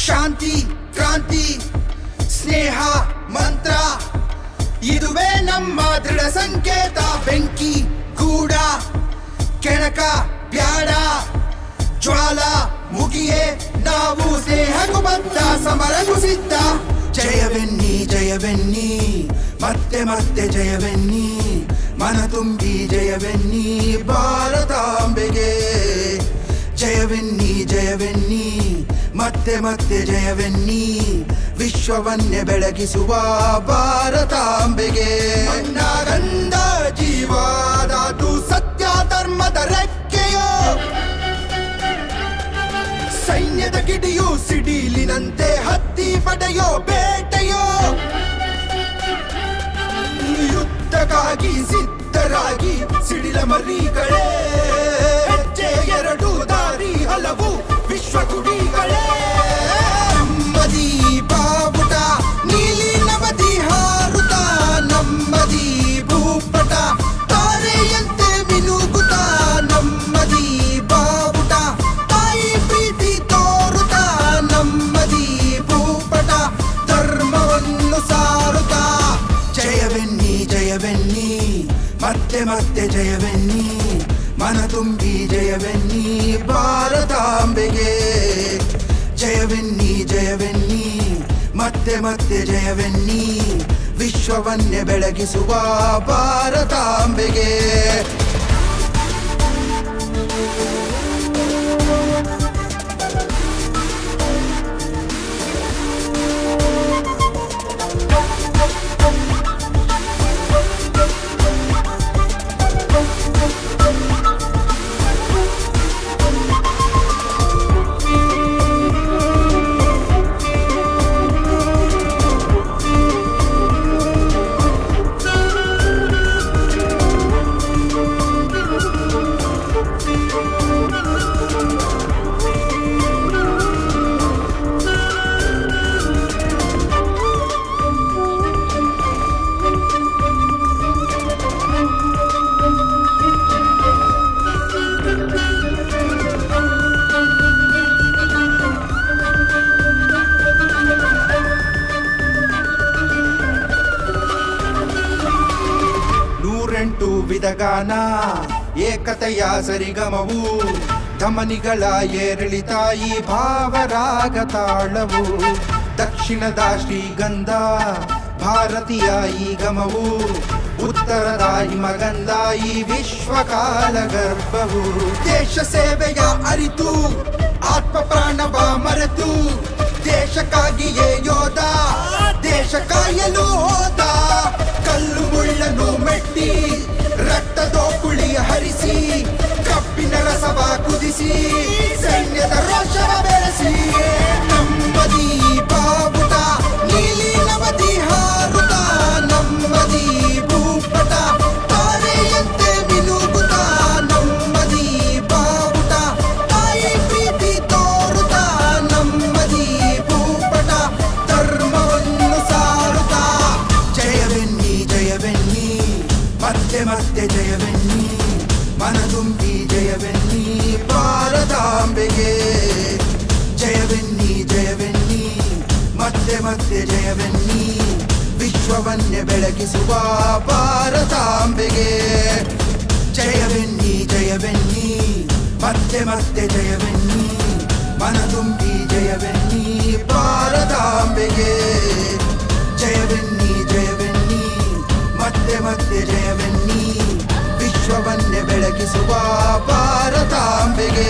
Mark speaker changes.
Speaker 1: ಶಾಂತಿ ಕ್ರಾಂತಿ ಸ್ನೇಹ ಮಂತ್ರ ಇದುವೇ ನಮ್ಮ ದೃಢ ಸಂಕೇತ. ಬೆಂಕಿ ಗೂಡ ಕೆಣಕ ಬ್ಯಾಡ ಜ್ವಾಲ ಮುಗಿಯೇ ನಾವು ಸ್ನೇಹಕ್ಕೂ ಬದ್ಧ ಸಮರಕ್ಕೂ ಸಿದ್ಧ. ಜಯವೆನ್ನಿ ಜಯವೆನ್ನಿ ಮತ್ತೆ ಮತ್ತೆ ಜಯವೆನ್ನಿ ಮನ ತುಂಬಿ ಜಯವೆನ್ನಿ ಭಾರತಾಂಬೆಗೆ. ಜಯವೆನ್ನಿ ಜಯವೆನ್ನಿ ಮತ್ತೆ ಮತ್ತೆ ಜಯವೆನ್ನಿ ವಿಶ್ವವನ್ನೇ ಬೆಳಗಿಸುವ ಭಾರತಾಂಬೆಗೆ. ಗಂಧ ಜೀವಾದಾತು ಸತ್ಯ ಧರ್ಮದ ರೆಕ್ಕೆಯೋ ಸೈನ್ಯದ ಕಿಡಿಯು ಸಿಡಿಲಿನಂತೆ ಹತ್ತಿ ಪಡೆಯೋ ಬೇಟೆಯೋ. ಯುದ್ಧಕ್ಕಾಗಿ ಸಿದ್ಧರಾಗಿ ಸಿಡಿಲ ಮರಿಗಳೇ ಹೆಜ್ಜೆ ಎರಡು ದಾರಿ ಹಲವು ವಿಶ್ವ ಗುಡಿಗಳೇ. ನಮ್ಮದಿ ಬಾವುಟ ನೀಲಿ ನವದಿ ಹಾರುತ್ತ ನಮ್ಮದಿ ಭೂಪಟ ತಾರೆಯಂತೆ ಮಿನುಗುತ್ತ. ನಮ್ಮದಿ ಬಾವುಟ ತಾಯಿ ಪ್ರೀತಿ ತೋರುತ್ತ ನಮ್ಮದಿ ಭೂಪಟ ಧರ್ಮವನ್ನು ಸಾರುತ್ತ. ಜಯವೆನ್ನಿ ಜಯವೆನ್ನಿ ಮತ್ತೆ ಮತ್ತೆ ಜಯವೆನ್ನಿ ಮನ ತುಂಬಿ ಜಯವೆನ್ನಿ ಭಾರತಾಂಬೆಗೆ. ಜಯವೆನ್ನಿ ಜಯವೆನ್ನಿ ಮತ್ತೆ ಮತ್ತೆ ಜಯವೆನ್ನಿ ವಿಶ್ವವನ್ನೇ ಬೆಳಗಿಸುವ ಭಾರತಾಂಬೆಗೆ. ವಿಧಗಾನ ಏಕತೆಯ ಸರಿಗಮವು ಧಮನಿಗಳ ಏರಿಳಿತ ಈ ಭಾವರಾಗ ತಾಳವು. ದಕ್ಷಿಣದ ಶ್ರೀಗಂಧ ಭಾರತೀಯ ಈ ಗಮವು ಉತ್ತರದ ಹಿಮಗಂಧ ಈ ವಿಶ್ವಕಾಲ ಗರ್ಭವು. ದೇಶ ಸೇವೆಯ ಅರಿತು ಆತ್ಮ ಪ್ರಾಣವ ಮರೆತು ದೇಶಕ್ಕಾಗಿಯೇ ಯೋಧ ದೇಶ ಕಾಯಲು ಹೋದ. ಕಲ್ಲು ಮುಳ್ಳನ್ನು ಮೆಟ್ಟಿ ರಕ್ತದೋಕುಳಿ ಹರಿಸಿ ಕಬ್ಬಿನ ರಸವ ಕುದಿಸಿ ಸೈನ್ಯದ ರೋಷವ ಬೆಳೆಸಿ. ನಮ್ಮದಿ ಬಾವುಟ ನೀಲಿ ನವದಿ ಹಾರುತ್ತ ನಮ್ಮದಿ ಭೂಪಟ ತಾರೆಯಂತೆ ಮಿನುಗುತ್ತ. ನಮ್ಮದಿ ಬಾವುಟ ತಾಯಿ ಪ್ರೀತಿ ತೋರುತ್ತ ನಮ್ಮದಿ ಭೂಪಟ ಧರ್ಮವನ್ನು ಸಾರುತ್ತ. ಜಯವೆನ್ನಿ ಜಯವೆನ್ನಿ ಮತ್ತೆ ಮತ್ತೆ ಜಯವೆನ್ನಿ ಮನ ತುಂಬಿ ಜಯವೆನ್ನಿ ಭಾರತಾಂಬೆಗೆ. ಜಯವೆನ್ನಿ ಜಯವೆನ್ನಿ ಮತ್ತೆ ಮತ್ತೆ ಜಯವೆನ್ನಿ ವಿಶ್ವವನ್ನೇ ಬೆಳಗಿಸುವ ಭಾರತಾಂಬೆಗೆ. ಜಯವೆನ್ನಿ ಜಯವೆನ್ನಿ ಮತ್ತೆ ಮತ್ತೆ ಜಯವೆನ್ನಿ ಮನ ತುಂಬಿ ಜಯವೆನ್ನಿ ಭಾರತಾಂಬೆಗೆ. ಜಯವೆನ್ನಿ ಜಯವೆನ್ನಿ ಮತ್ತೆ ಮತ್ತೆ ಜಯವೆನ್ನಿ ವಿಶ್ವವನ್ನೇ ಬೆಳಗಿಸುವ ಭಾರತಾಂಬೆಗೆ.